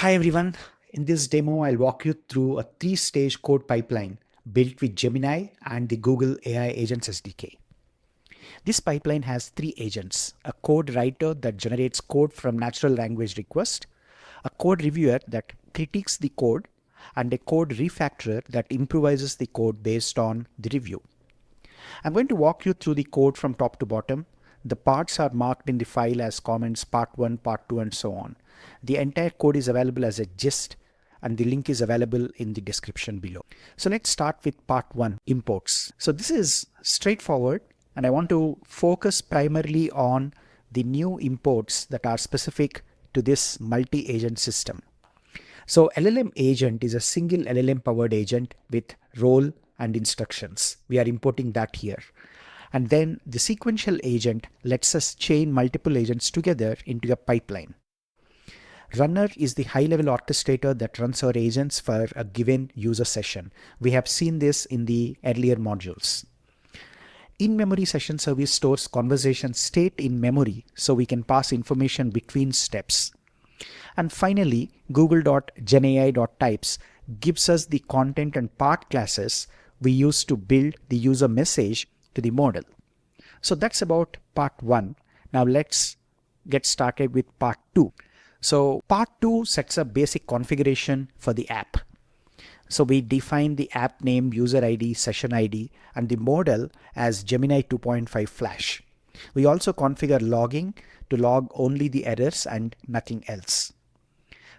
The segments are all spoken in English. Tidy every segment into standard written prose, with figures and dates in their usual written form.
Hi everyone. In this demo, I'll walk you through a three-stage code pipeline built with Gemini and the Google AI Agents SDK. This pipeline has three agents: a code writer that generates code from natural language request, a code reviewer that critiques the code, and a code refactorer that improvises the code based on the review. I'm going to walk you through the code from top to bottom. The parts are marked in the file as comments part 1, part 2, and so on. The entire code is available as a gist, and the link is available in the description below. So let's start with part 1, imports. So this is straightforward, and I want to focus primarily on the new imports that are specific to this multi-agent system. So LLM agent is a single LLM powered agent with role and instructions. We are importing that here. And then the sequential agent lets us chain multiple agents together into a pipeline. Runner is the high-level orchestrator that runs our agents for a given user session. We have seen this in the earlier modules. In-memory session service stores conversation state in memory so we can pass information between steps. And finally, google.genai.types gives us the content and part classes we use to build the user message to the model. So that's about part 1. Now let's get started with part 2. So part 2 sets up basic configuration for the app. So we define the app name, user ID, session ID, and the model as Gemini 2.5 Flash. We also configure logging to log only the errors and nothing else.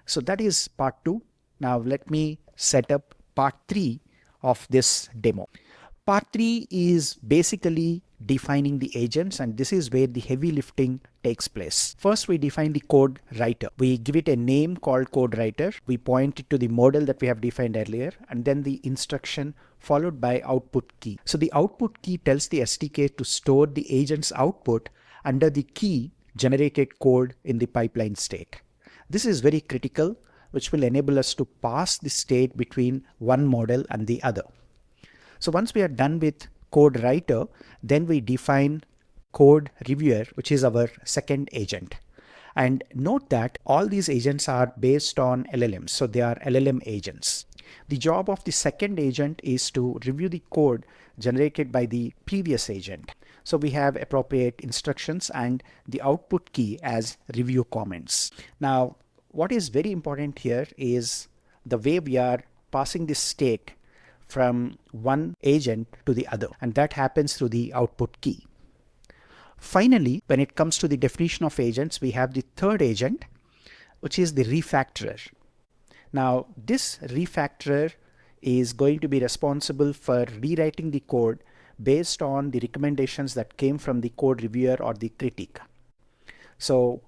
So that is part 2. Now let me set up part 3 of this demo. Part 3 is basically defining the agents, and this is where the heavy lifting takes place. First, we define the code writer. We give it a name called code writer. We point it to the model that we have defined earlier, and then the instruction followed by output key. So the output key tells the SDK to store the agent's output under the key generated code in the pipeline state. This is very critical, which will enable us to pass the state between one model and the other. So once we are done with code writer, then we define code reviewer, which is our second agent. And note that all these agents are based on LLMs, so they are LLM agents. The job of the second agent is to review the code generated by the previous agent. So we have appropriate instructions and the output key as review comments. Now, what is very important here is the way we are passing this state from one agent to the other, and that happens through the output key. Finally, when it comes to the definition of agents, we have the third agent, which is the refactorer. Now, this refactorer is going to be responsible for rewriting the code based on the recommendations that came from the code reviewer or the critic. So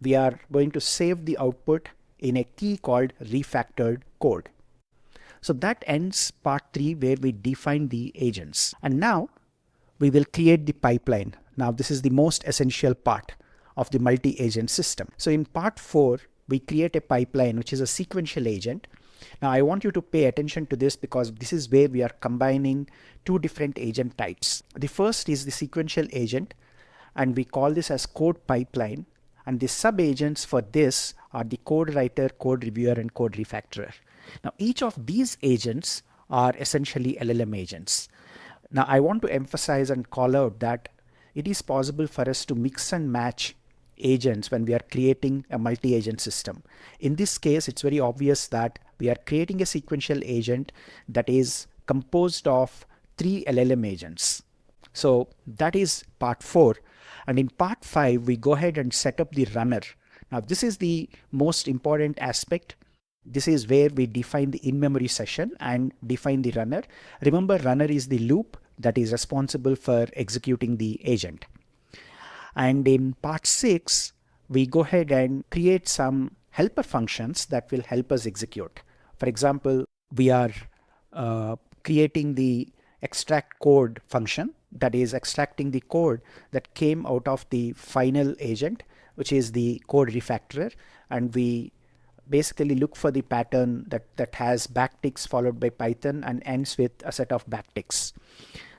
we are going to save the output in a key called refactored code. So that ends part 3 where we define the agents. And now we will create the pipeline. Now this is the most essential part of the multi-agent system. So in part 4, we create a pipeline which is a sequential agent. Now I want you to pay attention to this because this is where we are combining two different agent types. The first is the sequential agent, and we call this as code pipeline. And the sub-agents for this are the code writer, code reviewer, and code refactorer. Now, each of these agents are essentially LLM agents. Now, I want to emphasize and call out that it is possible for us to mix and match agents when we are creating a multi-agent system. In this case, it's very obvious that we are creating a sequential agent that is composed of 3 LLM agents. So that is part 4. And in part 5, we go ahead and set up the runner. Now, this is the most important aspect. This is where we define the in-memory session and define the runner. Remember, runner is the loop that is responsible for executing the agent. And in part 6, we go ahead and create some helper functions that will help us execute. For example, we are creating the extract code function that is extracting the code that came out of the final agent, which is the code refactorer, and we basically look for the pattern that has backticks followed by Python and ends with a set of backticks.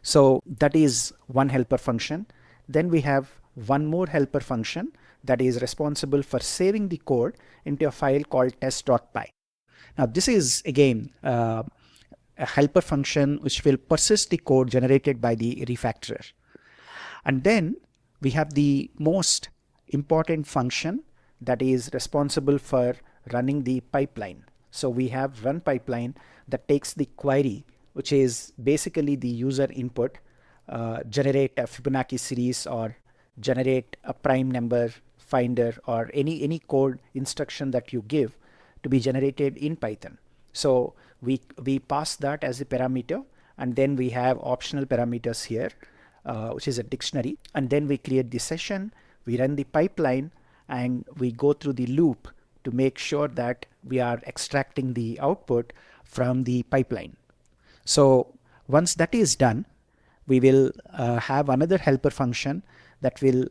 So that is one helper function. Then we have one more helper function that is responsible for saving the code into a file called test.py. Now this is again a helper function which will persist the code generated by the refactorer. And then we have the most important function that is responsible for running the pipeline. So we have run pipeline that takes the query, which is basically the user input, generate a Fibonacci series or generate a prime number finder or any code instruction that you give to be generated in Python. So we pass that as a parameter, and then we have optional parameters here, which is a dictionary, and then we create the session, we run the pipeline, and we go through the loop to make sure that we are extracting the output from the pipeline. So once that is done, we will have another helper function that will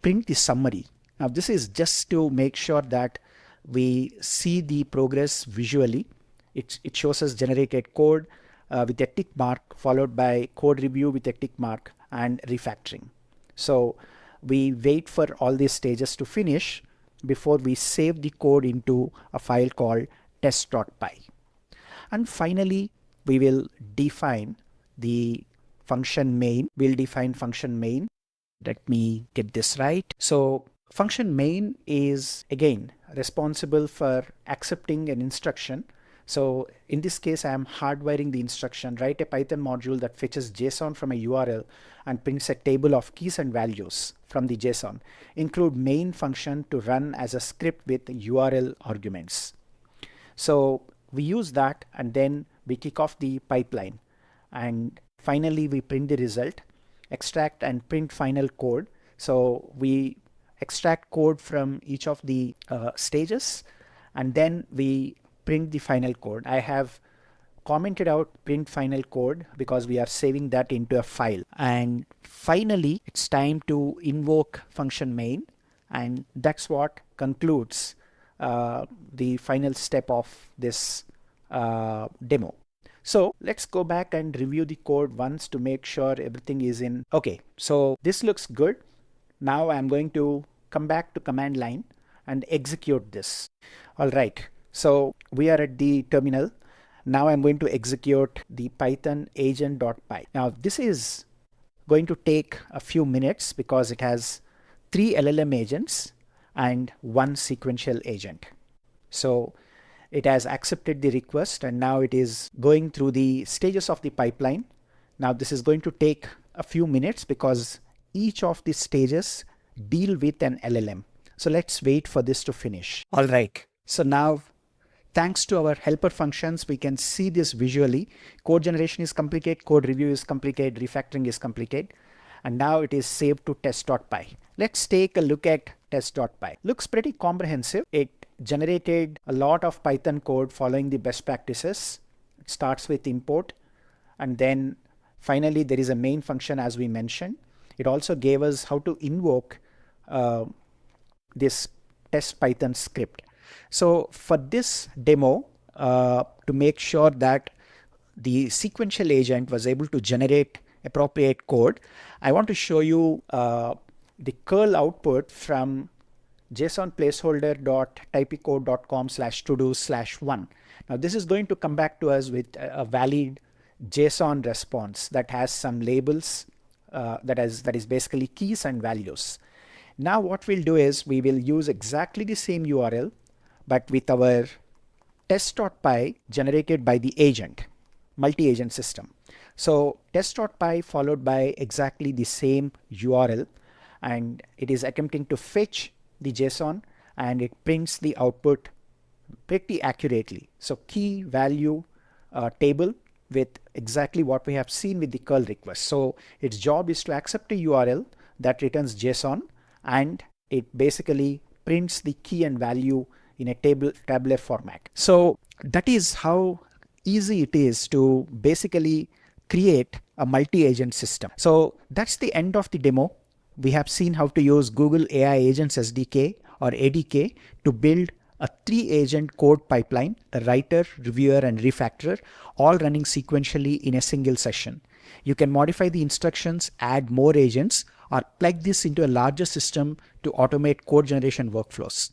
print the summary. Now this is just to make sure that we see the progress visually. It shows us generated code with a tick mark, followed by code review with a tick mark, and refactoring. So we wait for all these stages to finish before we save the code into a file called test.py. And finally, we will define the function main. We'll define function main. Let me get this right. So function main is again responsible for accepting an instruction. So in this case, I am hardwiring the instruction, write a Python module that fetches JSON from a URL and prints a table of keys and values from the JSON. Include main function to run as a script with URL arguments. So we use that, and then we kick off the pipeline. And finally, we print the result, extract and print final code. So we extract code from each of the stages, and then we print the final code. I have commented out print final code because we are saving that into a file. And finally, it's time to invoke function main, and that's what concludes the final step of this demo. So let's go back and review the code once to make sure everything is in. Okay, so this looks good. Now I'm going to come back to command line and execute this. All right, so we are at the terminal. Now I'm going to execute the Python agent.py. Now this is going to take a few minutes because it has 3 LLM agents and 1 sequential agent. So it has accepted the request, and now it is going through the stages of the pipeline. Now this is going to take a few minutes because each of the stages deal with an LLM. So let's wait for this to finish. All right. So now, thanks to our helper functions, we can see this visually. Code generation is completed, code review is completed, refactoring is completed, and now it is saved to test.py. Let's take a look at test.py. Looks pretty comprehensive. It generated a lot of Python code following the best practices. It starts with import, and then finally there is a main function as we mentioned. It also gave us how to invoke this test Python script. So for this demo, to make sure that the sequential agent was able to generate appropriate code, I want to show you the curl output from JSON placeholder.typicode.com/todo/1. Now this is going to come back to us with a valid JSON response that has some labels that is basically keys and values. Now what we'll do is we will use exactly the same URL, but with our test.py generated by the agent, multi-agent system. So test.py followed by exactly the same URL, and it is attempting to fetch the JSON, and it prints the output pretty accurately. So key value table with exactly what we have seen with the curl request. So its job is to accept a URL that returns JSON, and it basically prints the key and value in a tabular format. So that is how easy it is to basically create a multi-agent system. So that's the end of the demo. We have seen how to use Google AI Agents SDK or ADK to build a 3-agent code pipeline, a writer, reviewer, and refactorer, all running sequentially in a single session. You can modify the instructions, add more agents, or plug this into a larger system to automate code generation workflows.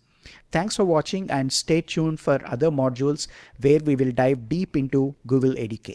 Thanks for watching and stay tuned for other modules where we will dive deep into Google ADK.